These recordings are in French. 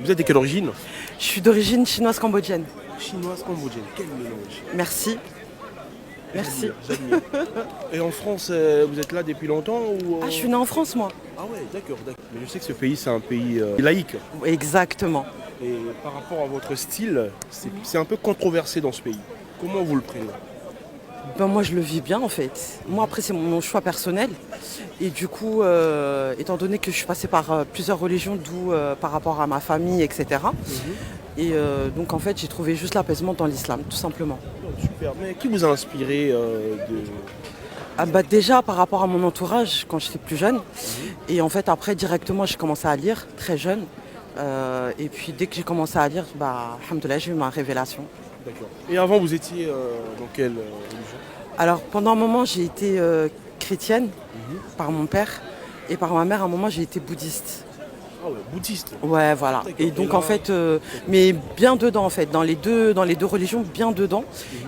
Vous êtes de quelle origine? Je suis d'origine chinoise-cambodgienne. Chinoise-cambodgienne, quel mélange. Merci. Merci. J'admire. Et en France, vous êtes là depuis longtemps ou Ah, je suis née en France, moi. Ah ouais, d'accord. Mais je sais que ce pays, c'est un pays laïque. Exactement. Et par rapport à votre style, c'est un peu controversé dans ce pays. Comment vous le prenez? Ben, moi, je le vis bien, en fait. Moi, après, c'est mon choix personnel. Et du coup, étant donné que je suis passée par plusieurs religions, d'où par rapport à ma famille, etc. Et donc, en fait, j'ai trouvé juste l'apaisement dans l'islam, tout simplement. Oh, super. Mais qui vous a inspiré de... Ah, bah, déjà, par rapport à mon entourage, quand j'étais plus jeune. Et en fait, après, directement, j'ai commencé à lire, très jeune. Et puis, dès que j'ai commencé à lire, bah, alhamdoulilah, j'ai eu ma révélation. D'accord. Et avant, vous étiez dans quelle religion? Alors, pendant un moment, j'ai été chrétienne par mon père. Et par ma mère, à un moment, j'ai été bouddhiste. Ah ouais, bouddhiste. Ouais, voilà. D'accord. Et donc, Et là... en fait, mais bien dedans, en fait, dans les deux religions, bien dedans.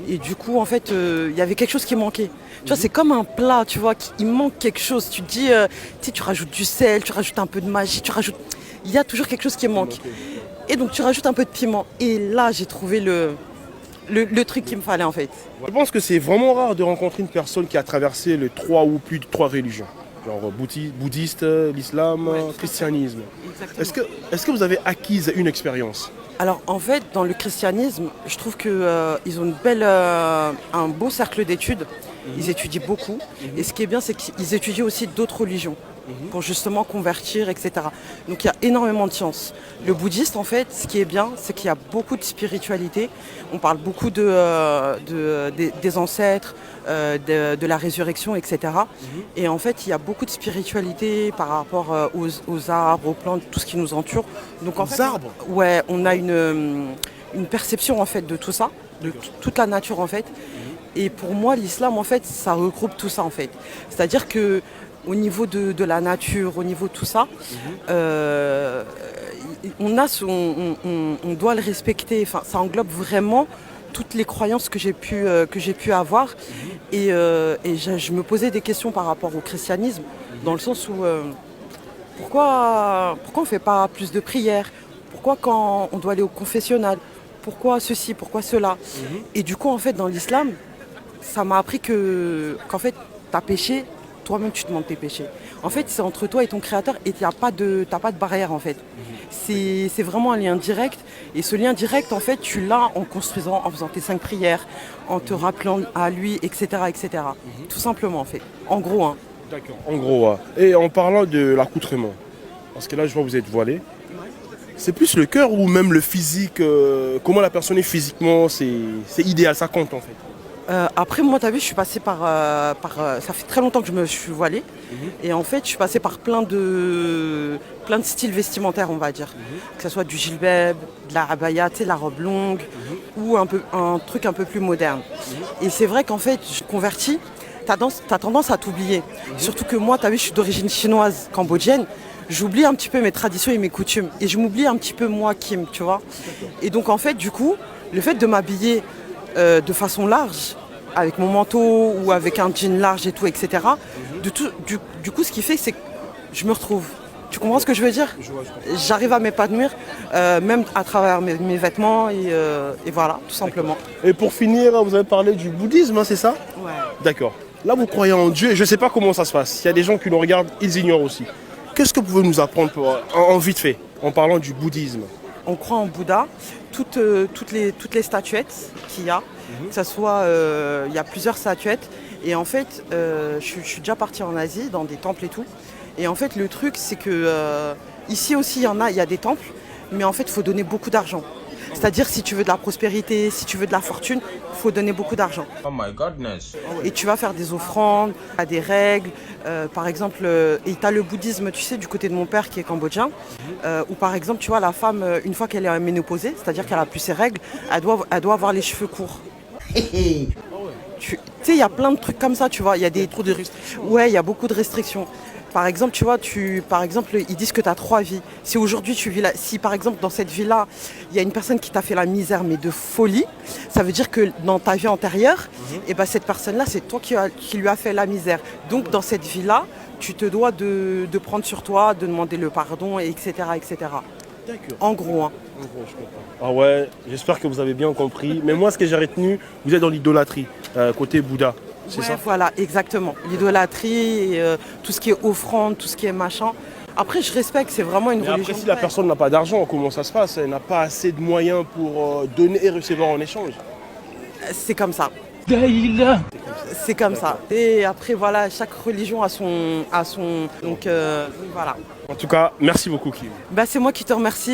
Et du coup, en fait, il y avait quelque chose qui manquait. Tu vois, c'est comme un plat, tu vois, il manque quelque chose. Tu te dis, tu sais, tu rajoutes du sel, tu rajoutes un peu de magie, tu rajoutes... Il y a toujours quelque chose qui manque. Et donc, tu rajoutes un peu de piment. Et là, j'ai trouvé le truc qu'il me fallait, en fait. Je pense que c'est vraiment rare de rencontrer une personne qui a traversé les 3 ou plus de 3 religions. Genre bouddhiste, l'islam, christianisme. Est-ce que vous avez acquis une expérience? Alors en fait, dans le christianisme, je trouve qu'ils ont un beau cercle d'études. Ils étudient beaucoup. Et ce qui est bien, c'est qu'ils étudient aussi d'autres religions pour justement convertir, etc. Donc il y a énormément de sciences. Le bouddhiste, en fait, ce qui est bien, c'est qu'il y a beaucoup de spiritualité. On parle beaucoup des ancêtres, de la résurrection, etc. Et en fait, il y a beaucoup de spiritualité par rapport aux arbres, aux plantes, tout ce qui nous entoure. Donc en fait, arbres? Ouais, on a une perception en fait de tout ça, de toute la nature en fait. Et pour moi, l'islam en fait, ça regroupe tout ça en fait. C'est-à-dire que au niveau de la nature, au niveau de tout ça, on doit le respecter. Enfin, ça englobe vraiment toutes les croyances que j'ai pu avoir. Et je me posais des questions par rapport au christianisme, dans le sens où pourquoi on ne fait pas plus de prières? Pourquoi quand on doit aller au confessionnal? Pourquoi ceci? Pourquoi cela? Et du coup, en fait, dans l'islam, ça m'a appris qu'en fait, tu as péché, toi-même tu demandes tes péchés. En fait, c'est entre toi et ton créateur et tu n'as pas de barrière en fait. C'est vraiment un lien direct. Et ce lien direct, en fait, tu l'as en construisant, en faisant tes 5 prières, en te rappelant à lui, etc. etc. Tout simplement en fait. En gros, hein. D'accord, en gros. Et en parlant de l'accoutrement, parce que là je vois que vous êtes voilé, c'est plus le cœur ou même le physique, comment la personne est physiquement, c'est idéal, ça compte en fait. Après, moi, tu as vu, je suis passée ça fait très longtemps que je me suis voilée. Et en fait, je suis passée par plein de styles vestimentaires, on va dire. Que ce soit du jilbab, de la abaya, tu sais, la robe longue, ou un truc un peu plus moderne. Et c'est vrai qu'en fait, je convertis, t'as tendance à t'oublier. Surtout que moi, tu as vu, je suis d'origine chinoise, cambodgienne. J'oublie un petit peu mes traditions et mes coutumes. Et je m'oublie un petit peu moi, Kim, tu vois. Et donc, en fait, du coup, le fait de m'habiller de façon large, avec mon manteau ou avec un jean large et tout, etc. Du coup, ce qui fait, c'est que je me retrouve. Tu comprends ce que je veux dire? J'arrive à m'épanouir, même à travers mes vêtements, et voilà, tout simplement. Et pour finir, vous avez parlé du bouddhisme, hein, c'est ça? Ouais. D'accord. Là, vous croyez en Dieu, je ne sais pas comment ça se passe. Il y a des gens qui nous regardent, ils ignorent aussi. Qu'est-ce que vous pouvez nous apprendre en vite fait, en parlant du bouddhisme? On croit en Bouddha, toutes les statuettes qu'il y a, que ce soit, il y a plusieurs statuettes. Et en fait, je suis déjà partie en Asie, dans des temples et tout. Et en fait, le truc, c'est que ici aussi, il y a des temples, mais en fait, il faut donner beaucoup d'argent. C'est-à-dire, si tu veux de la prospérité, si tu veux de la fortune, il faut donner beaucoup d'argent. Oh my goodness. Et tu vas faire des offrandes, à des règles. Par exemple, et tu as le bouddhisme, tu sais, du côté de mon père qui est cambodgien, où par exemple, tu vois, la femme, une fois qu'elle est ménopausée, c'est-à-dire qu'elle a plus ses règles, elle doit avoir les cheveux courts. Tu sais, il y a plein de trucs comme ça, tu vois. Il y a trop de restrictions. Ouais, il y a beaucoup de restrictions. Par exemple, tu vois, par exemple, ils disent que tu as 3 vies. Si aujourd'hui tu vis là, si par exemple dans cette vie-là, il y a une personne qui t'a fait la misère, mais de folie, ça veut dire que dans ta vie antérieure, et ben cette personne-là, c'est toi qui lui a fait la misère. Donc dans cette vie-là, tu te dois de prendre sur toi, de demander le pardon, et etc. etc. D'accord. En gros, hein. En gros, je comprends. Ah ouais, j'espère que vous avez bien compris. Mais moi, ce que j'ai retenu, vous êtes dans l'idolâtrie, côté Bouddha. C'est Ouais, ça? voilà, exactement. L'idolâtrie, tout ce qui est offrande, tout ce qui est machin. Après, je respecte, c'est vraiment une Mais religion. après, si la de paix. personne n'a pas d'argent, comment ça se passe? Elle n'a pas assez de moyens pour donner et recevoir en échange. C'est comme ça. C'est comme ça. Et après, voilà, chaque religion a son. Donc, voilà. En tout cas, merci beaucoup, Kim. Bah, c'est moi qui te remercie.